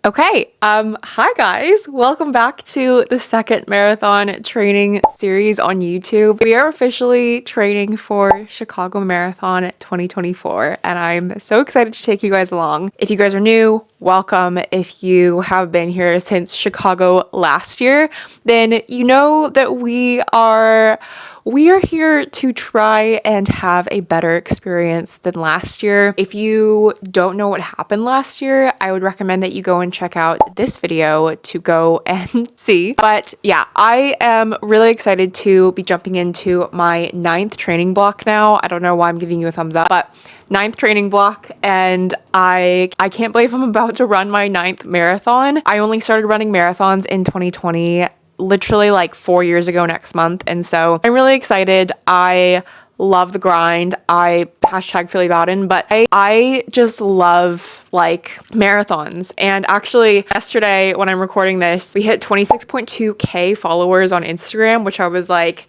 Okay, hi guys, welcome back to the second marathon training series on YouTube. We are officially training for Chicago Marathon 2024, and I'm so excited to take you guys along. If you guys are new, welcome. If you have been here since Chicago last year, then you know that we are here to try and have a better experience than last year. If you don't know what happened last year, I would recommend that you go and check out this video to go and see. But yeah, I am really excited to be jumping into my 9th training block now. I don't know why I'm giving you a thumbs up, but 9th training block, and I can't believe I'm about to run my 9th marathon. I only started running marathons in 2020. Literally like 4 years ago next month. And so I'm really excited. I love the grind. I #Philly Bowden, but I just love like marathons. And actually yesterday when I'm recording this, we hit 26.2K followers on Instagram, which I was like,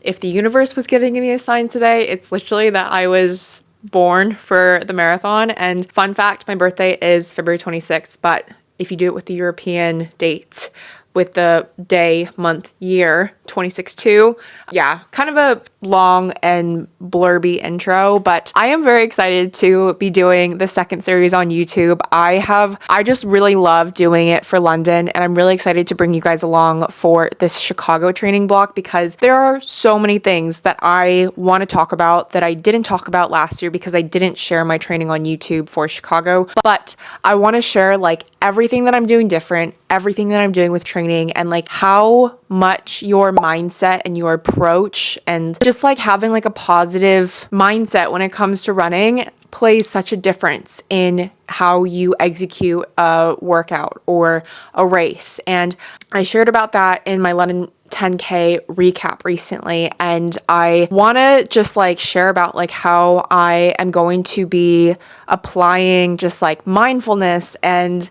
if the universe was giving me a sign today, it's literally that I was born for the marathon. And fun fact, my birthday is February 26th, but if you do it with the European dates, with the day, month, year, 26/2. Yeah, kind of a long and blurby intro, but I am very excited to be doing the second series on YouTube. I just really love doing it for London, and I'm really excited to bring you guys along for this Chicago training block because there are so many things that I want to talk about that I didn't talk about last year because I didn't share my training on YouTube for Chicago, but I want to share like everything that I'm doing different, everything that I'm doing with training, and like how much your mindset and your approach and just like having like a positive mindset when it comes to running plays such a difference in how you execute a workout or a race. And I shared about that in my London 10K recap recently, and I want to just like share about like how I am going to be applying just like mindfulness and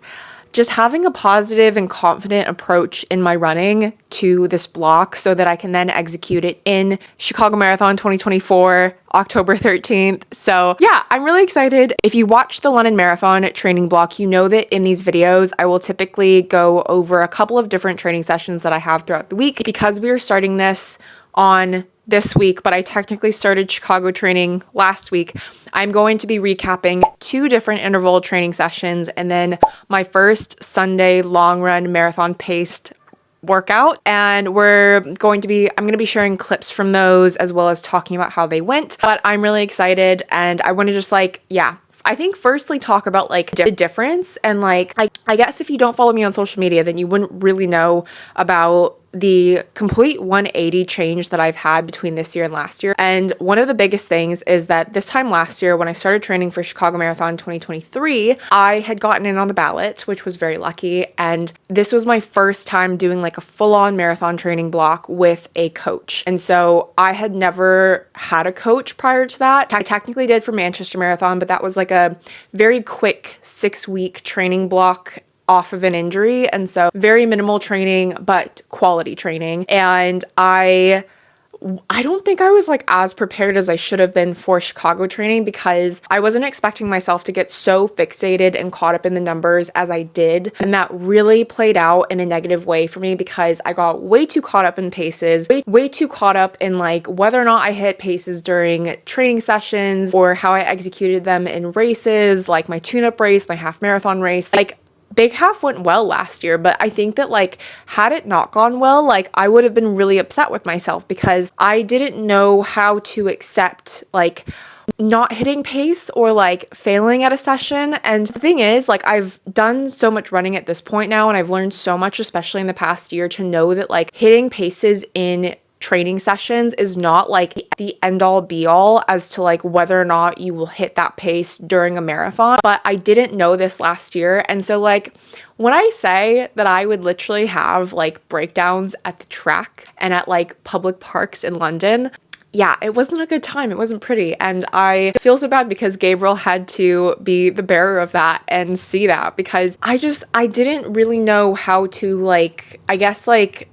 just having a positive and confident approach in my running to this block so that I can then execute it in Chicago Marathon 2024, October 13th. So yeah, I'm really excited. If you watch the London Marathon training block, you know that in these videos, I will typically go over a couple of different training sessions that I have throughout the week because we are starting this on this week, but I technically started Chicago training last week. I'm going to be recapping 2 different interval training sessions and then my first Sunday long run marathon paced workout. And I'm going to be sharing clips from those as well as talking about how they went. But I'm really excited and I want to just like, yeah, I think firstly talk about like the difference and like, I guess if you don't follow me on social media, then you wouldn't really know about the complete 180 change that I've had between this year and last year. And one of the biggest things is that this time last year, when I started training for Chicago Marathon 2023, I had gotten in on the ballot, which was very lucky. And this was my first time doing like a full-on marathon training block with a coach. And so I had never had a coach prior to that. I technically did for Manchester Marathon, but that was like a very quick 6-week training block off of an injury. And so very minimal training, but quality training. And I don't think I was like as prepared as I should have been for Chicago training because I wasn't expecting myself to get so fixated and caught up in the numbers as I did. And that really played out in a negative way for me because I got way too caught up in paces, way too caught up in like whether or not I hit paces during training sessions or how I executed them in races, like my tune-up race, my half marathon race. Like Big Half went well last year, but I think that like had it not gone well, like I would have been really upset with myself because I didn't know how to accept like not hitting pace or like failing at a session. And the thing is, like I've done so much running at this point now and I've learned so much, especially in the past year, to know that like hitting paces in training sessions is not like the end all be all as to like whether or not you will hit that pace during a marathon. But I didn't know this last year. And so like when I say that I would literally have like breakdowns at the track and at like public parks in London, yeah, it wasn't a good time. It wasn't pretty. And I feel so bad because Gabriel had to be the bearer of that and see that because I didn't really know how to like, I guess like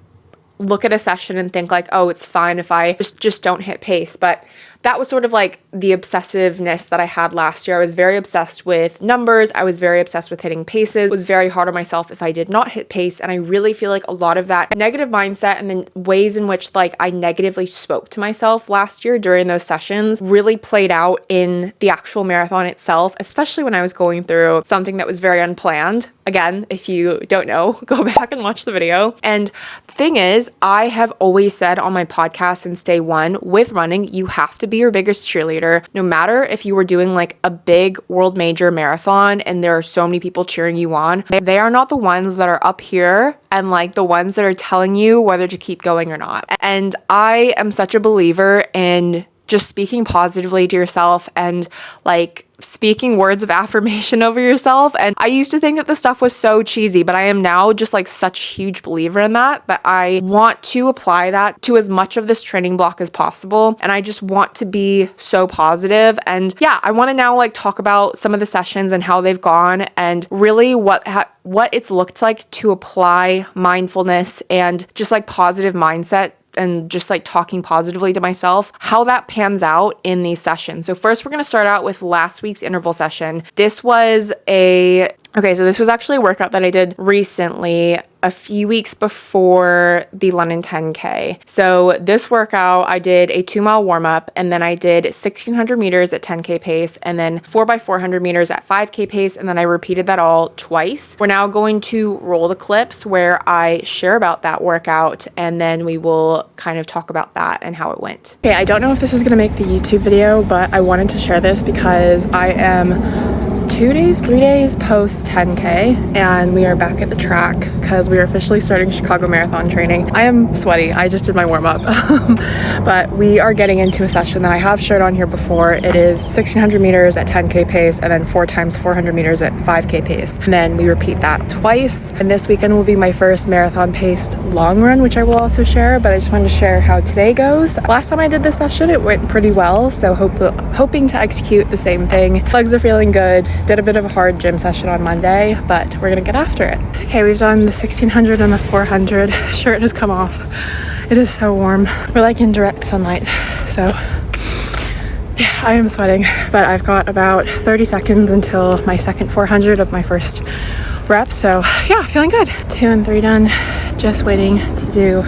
look at a session and think like, oh, it's fine if I just don't hit pace. But that was sort of like the obsessiveness that I had last year. I was very obsessed with numbers. I was very obsessed with hitting paces. It was very hard on myself if I did not hit pace. And I really feel like a lot of that negative mindset and then ways in which like I negatively spoke to myself last year during those sessions really played out in the actual marathon itself, especially when I was going through something that was very unplanned. Again, if you don't know, go back and watch the video. And the thing is, I have always said on my podcast since day one, with running, you have to be your biggest cheerleader. No matter if you were doing like a big world major marathon and there are so many people cheering you on, they are not the ones that are up here and like the ones that are telling you whether to keep going or not. And I am such a believer in just speaking positively to yourself and like speaking words of affirmation over yourself. And I used to think that this stuff was so cheesy, but I am now just like such a huge believer in that I want to apply that to as much of this training block as possible. And I just want to be so positive. And yeah, I want to now like talk about some of the sessions and how they've gone and really what it's looked like to apply mindfulness and just like positive mindset and just like talking positively to myself, how that pans out in these sessions. So first we're going to start out with last week's interval session. This was actually a workout that I did recently, a few weeks before the London 10K. So this workout, I did a 2-mile warm-up, and then I did 1,600 meters at 10K pace, and then 4x400 meters at 5K pace, and then I repeated that all twice. We're now going to roll the clips where I share about that workout, and then we will kind of talk about that and how it went. Okay, I don't know if this is gonna make the YouTube video, but I wanted to share this because I am 3 days post 10K, and we are back at the track because we are officially starting Chicago Marathon training. I am sweaty. I just did my warm-up, but we are getting into a session that I have shared on here before. It is 1,600 meters at 10K pace and then 4x400 meters at 5K pace. And then we repeat that twice. And this weekend will be my first marathon paced long run, which I will also share, but I just wanted to share how today goes. Last time I did this session, it went pretty well, so hoping to execute the same thing. Legs are feeling good. Did a bit of a hard gym session on Monday, but we're gonna get after it. Okay, we've done the 1,600 and the 400. Shirt has come off. It is so warm. We're like in direct sunlight, so yeah, I am sweating, but I've got about 30 seconds until my second 400 of my first rep, so yeah, feeling good. 2 and 3 done. Just waiting to do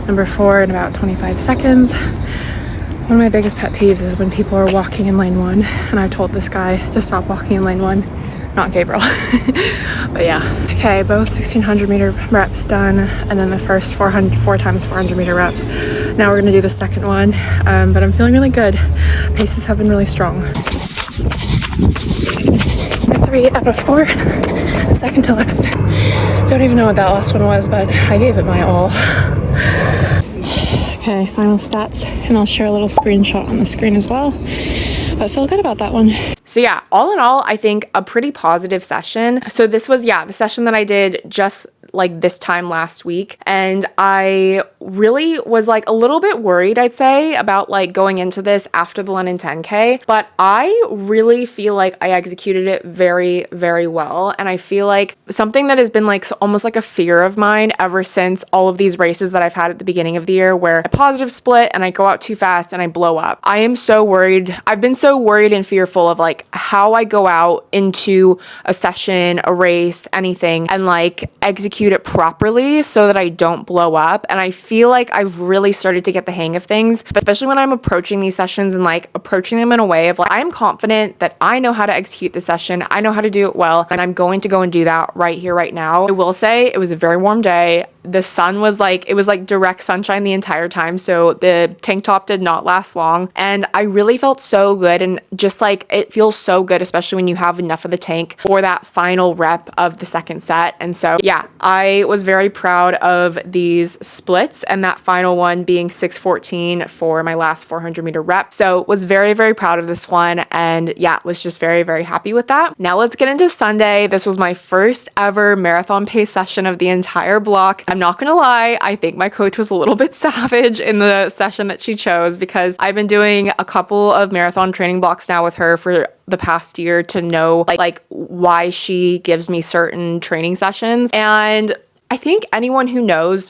number 4 in about 25 seconds. One of my biggest pet peeves is when people are walking in lane 1, and I've told this guy to stop walking in lane 1, not Gabriel. But yeah. Okay, both 1,600 meter reps done, and then the first 4x400 meter rep. Now we're gonna do the second one, but I'm feeling really good. Paces have been really strong. 3 out of 4, second to last. Don't even know what that last one was, but I gave it my all. Okay, final stats, and I'll share a little screenshot on the screen as well. I feel good about that one. So yeah, all in all, I think a pretty positive session. So this was, the session that I did just like this time last week. And I really was like a little bit worried, I'd say, about like going into this after the London 10K. But I really feel like I executed it very, very well. And I feel like something that has been like almost like a fear of mine ever since all of these races that I've had at the beginning of the year where a positive split and I go out too fast and I blow up. I am so worried. I've been so worried and fearful of like how I go out into a session, a race, anything, and like execute it properly so that I don't blow up. And I feel like I've really started to get the hang of things, especially when I'm approaching these sessions and like approaching them in a way of like, I'm confident that I know how to execute the session. I know how to do it well. And I'm going to go and do that right here, right now. I will say it was a very warm day. The sun was like, it was like direct sunshine the entire time. So the tank top did not last long. And I really felt so good. And just like, it feels so good, especially when you have enough of the tank for that final rep of the second set. And so, yeah, I was very proud of these splits and that final one being 6:14 for my last 400 meter rep. So was very, very proud of this one. And yeah, was just very, very happy with that. Now let's get into Sunday. This was my first ever marathon pace session of the entire block. I'm not gonna lie, I think my coach was a little bit savage in the session that she chose because I've been doing a couple of marathon training blocks now with her for the past year to know like why she gives me certain training sessions. And I think anyone who knows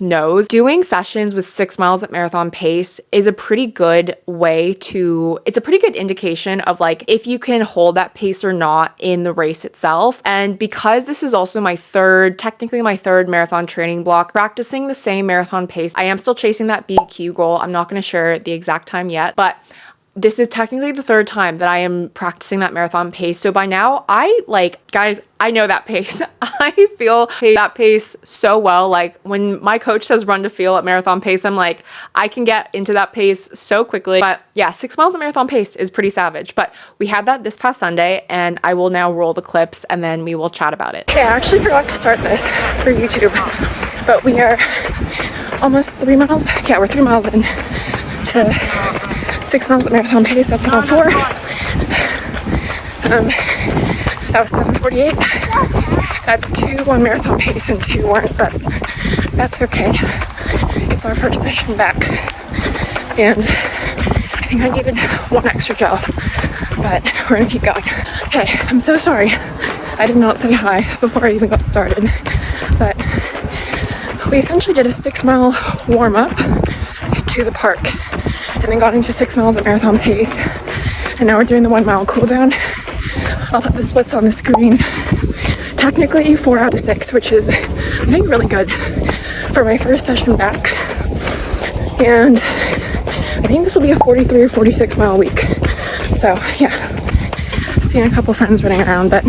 doing sessions with 6 miles at marathon pace is a pretty good it's a pretty good indication of like if you can hold that pace or not in the race itself. And because this is also technically my third marathon training block, practicing the same marathon pace, I am still chasing that BQ goal. I'm not going to share the exact time yet, but this is technically the third time that I am practicing that marathon pace. So by now, guys, I know that pace. I feel that pace so well. Like when my coach says run to feel at marathon pace, I'm like, I can get into that pace so quickly. But yeah, 6 miles at marathon pace is pretty savage. But we had that this past Sunday, and I will now roll the clips and then we will chat about it. Okay, I actually forgot to start this for YouTube, but we are almost 3 miles. Yeah, we're 3 miles in to 6 miles at marathon pace. That's mile 4. That was 7:48. That's 2 on marathon pace and 2 weren't, but that's okay. It's our first session back, and I think I needed 1 extra gel, but we're gonna keep going. Okay, I'm so sorry. I did not say hi before I even got started, but we essentially did a 6 mile warm up to the park, and then got into 6 miles at marathon pace, and now we're doing the 1 mile cool down. I'll put the splits on the screen. Technically 4 out of 6, which is I think really good for my first session back, and I think this will be a 43 or 46 mile week. So yeah, seeing a couple friends running around, but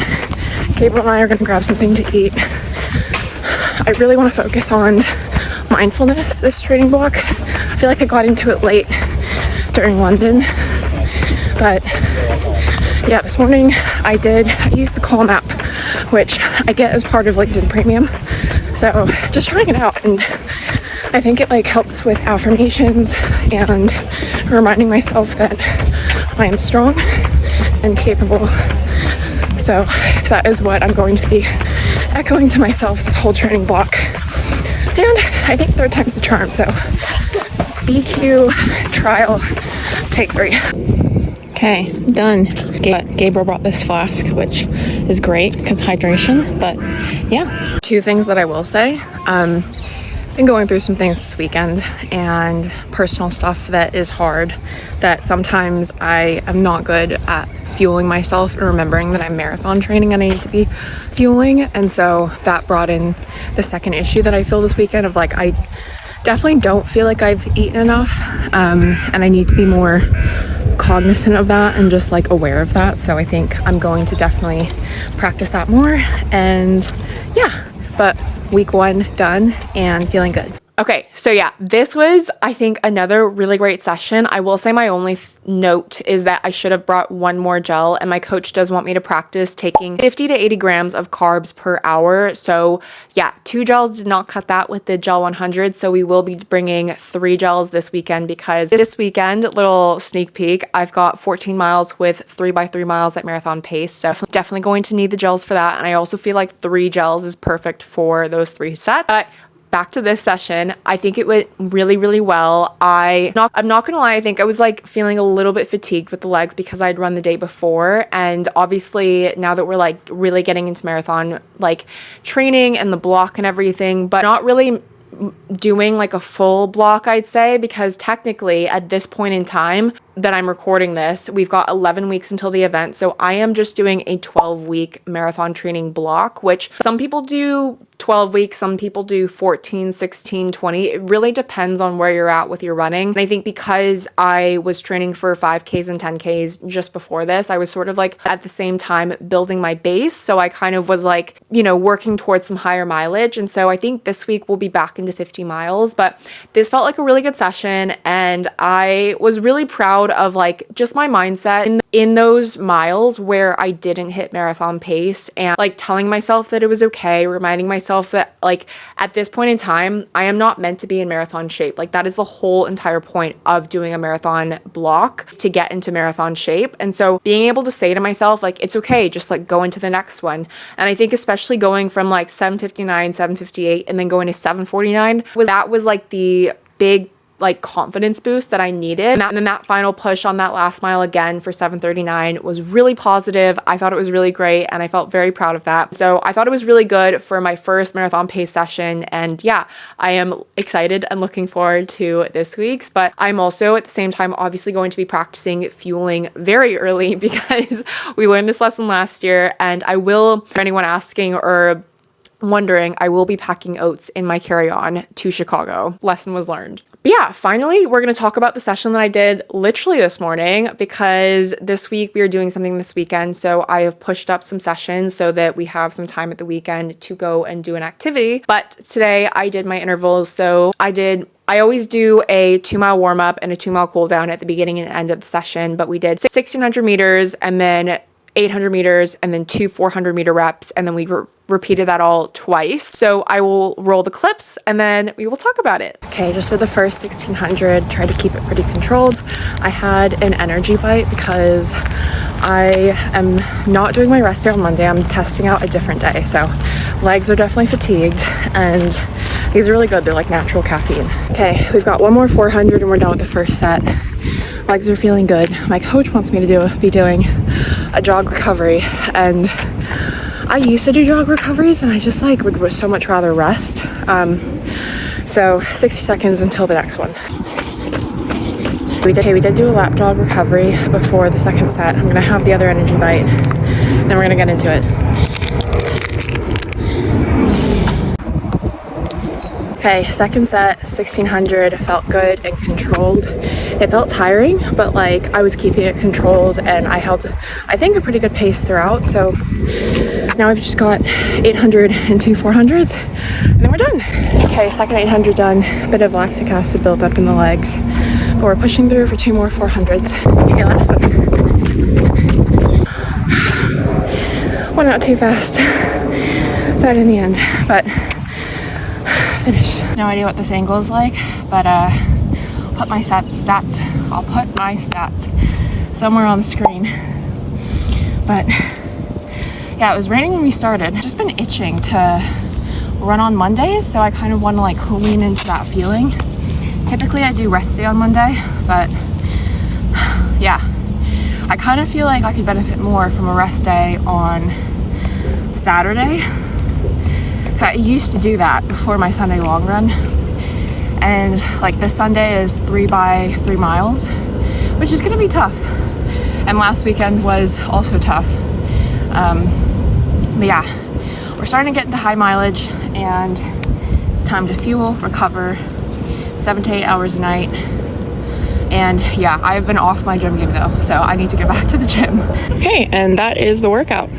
Gabriel and I are going to grab something to eat. I really want to focus on mindfulness this training block. I feel like I got into it late during London, but yeah, this morning I used the Calm app, which I get as part of LinkedIn Premium. So just trying it out, and I think it like helps with affirmations and reminding myself that I am strong and capable. So that is what I'm going to be echoing to myself this whole training block. And I think 3rd time's the charm, so BQ trial take 3. Okay, done. Gabriel brought this flask, which is great because hydration, but yeah. 2 things that I will say. Been going through some things this weekend and personal stuff that is hard, that sometimes I am not good at fueling myself and remembering that I'm marathon training and I need to be fueling. And so that brought in the second issue that I feel this weekend of like, I definitely don't feel like I've eaten enough, and I need to be more cognizant of that and just like aware of that. So I think I'm going to definitely practice that more. And yeah, but week 1 done and feeling good. Okay, so yeah, this was, I think, another really great session. I will say my only note is that I should have brought 1 more gel, and my coach does want me to practice taking 50 to 80 grams of carbs per hour. So yeah, 2 gels did not cut that with the gel 100. So we will be bringing 3 gels this weekend, because this weekend, little sneak peek, I've got 14 miles with 3x3 miles at marathon pace. So definitely going to need the gels for that. And I also feel like 3 gels is perfect for those 3 sets. But back to this session, I think it went really, really well. I'm not gonna lie, I think I was like feeling a little bit fatigued with the legs because I'd run the day before, and obviously now that we're like really getting into marathon like training and the block and everything, but not really doing like a full block, I'd say, because technically at this point in time that I'm recording this, we've got 11 weeks until the event. So I am just doing a 12-week marathon training block, which some people do 12 weeks, some people do 14, 16, 20. It really depends on where you're at with your running. And I think because I was training for 5Ks and 10Ks just before this, I was sort of like at the same time building my base. So I kind of was like, you know, working towards some higher mileage. And so I think this week we'll be back into 50 miles, but this felt like a really good session. And I was really proud of like just my mindset in those miles where I didn't hit marathon pace, and like telling myself that it was okay, reminding myself that like at this point in time, I am not meant to be in marathon shape. Like that is the whole entire point of doing a marathon block, to get into marathon shape. And so being able to say to myself, like, it's okay, just like go into the next one. And I think especially going from like 7:59, 7:58, and then going to 7:49 was like the big like confidence boost that I needed. And then that final push on that last mile again for 7:39 was really positive. I thought it was really great and I felt very proud of that. So I thought it was really good for my first marathon pace session. And yeah, I am excited and looking forward to this week's, but I'm also at the same time obviously going to be practicing fueling very early because we learned this lesson last year, and I will, for anyone asking or wondering, I will be packing oats in my carry-on to Chicago. Lesson was learned. But yeah, finally, we're going to talk about the session that I did literally this morning, because this week we are doing something this weekend. So I have pushed up some sessions so that we have some time at the weekend to go and do an activity. But today I did my intervals. So I always do a 2-mile warm up and a 2-mile cool down at the beginning and end of the session, but we did 1,600 meters and then 800 meters and then 2 400-meter reps, and then we repeated that all twice. So I will roll the clips and then we will talk about it. Okay, just did the first 1,600, tried to keep it pretty controlled. I had an energy bite because I am not doing my rest day on Monday. I'm testing out a different day. So legs are definitely fatigued, and these are really good. They're like natural caffeine. Okay, we've got one more 400 and we're done with the first set. Legs are feeling good. My coach wants me to be doing a jog recovery, and I used to do jog recoveries and I just like would so much rather rest. So 60 seconds until the next one. We did do a lap jog recovery before the second set. I'm gonna have the other energy bite, then we're gonna get into it. Okay, second set, 1,600, felt good and controlled. It felt tiring, but like I was keeping it controlled and I held, I think, a pretty good pace throughout. So now I've just got 800 and 2 400s and then we're done. Okay, second 800 done, bit of lactic acid built up in the legs, but we're pushing through for 2 more 400s. Okay, last one. Went out too fast, died in the end, but finished. No idea what this angle is like, but I'll put my stats somewhere on the screen. But yeah, it was raining when we started. I've just been itching to run on Mondays, so I kind of want to like lean into that feeling. Typically I do rest day on Monday, but yeah, I kind of feel like I could benefit more from a rest day on Saturday. I used to do that before my Sunday long run, and like this Sunday is 3 by 3 miles, which is gonna be tough, and last weekend was also tough. But yeah, we're starting to get into high mileage and it's time to fuel, recover, 7 to 8 hours a night. And yeah, I've been off my gym game though, so I need to get back to the gym. Okay, and that is the workout.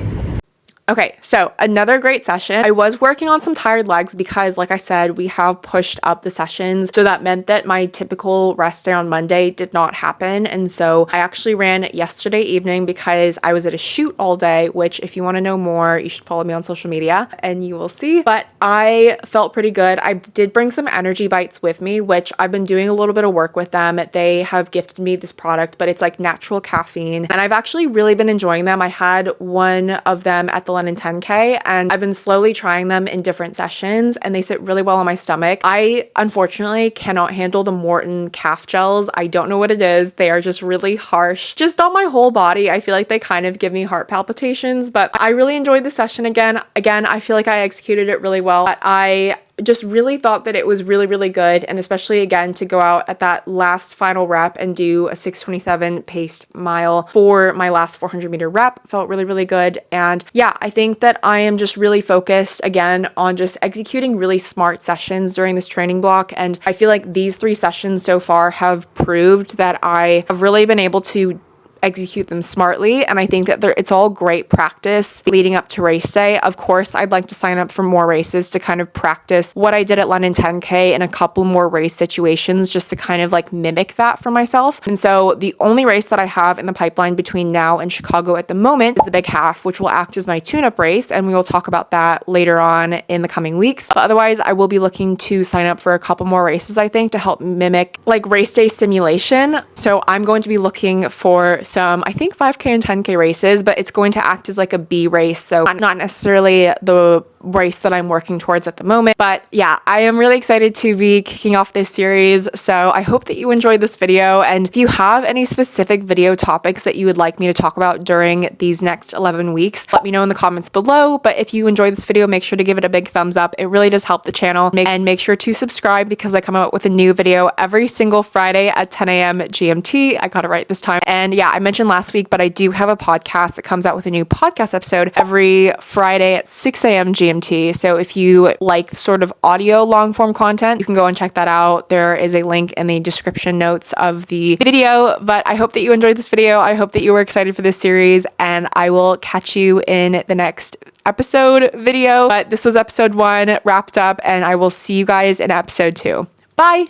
Okay, so another great session. I was working on some tired legs because, like I said, we have pushed up the sessions. So that meant that my typical rest day on Monday did not happen. And so I actually ran yesterday evening because I was at a shoot all day, which if you want to know more, you should follow me on social media and you will see. But I felt pretty good. I did bring some energy bites with me, which I've been doing a little bit of work with them. They have gifted me this product, but it's like natural caffeine. And I've actually really been enjoying them. I had one of them at the London 10K and I've been slowly trying them in different sessions and they sit really well on my stomach. I unfortunately cannot handle the Morton calf gels. I don't know what it is. They are just really harsh. Just on my whole body, I feel like they kind of give me heart palpitations, but I really enjoyed the session again. I feel like I executed it really well. I just really thought that it was really, really good. And especially again, to go out at that last final rep and do a 6:27 paced mile for my last 400-meter rep felt really, really good. And yeah, I think that I am just really focused again on just executing really smart sessions during this training block. And I feel like these 3 sessions so far have proved that I have really been able to execute them smartly, and I think that it's all great practice leading up to race day. Of course, I'd like to sign up for more races to kind of practice what I did at London 10K in a couple more race situations just to kind of like mimic that for myself. And so the only race that I have in the pipeline between now and Chicago at the moment is the Big Half, which will act as my tune-up race, and we will talk about that later on in the coming weeks. But otherwise, I will be looking to sign up for a couple more races, I think, to help mimic like race day simulation. So I'm going to be looking for some, I think, 5K and 10K races, but it's going to act as like a B race. So not necessarily the race that I'm working towards at the moment. But yeah, I am really excited to be kicking off this series. So I hope that you enjoyed this video. And if you have any specific video topics that you would like me to talk about during these next 11 weeks, let me know in the comments below. But if you enjoyed this video, make sure to give it a big thumbs up. It really does help the channel. And make sure to subscribe because I come out with a new video every single Friday at 10 a.m. GMT. I got it right this time. And yeah, I mentioned last week, but I do have a podcast that comes out with a new podcast episode every Friday at 6 a.m. GMT. So if you like sort of audio long form content, you can go and check that out. There is a link in the description notes of the video. But I hope that you enjoyed this video. I hope that you were excited for this series, and I will catch you in the next episode video. But this was episode 1 wrapped up, and I will see you guys in episode 2. Bye!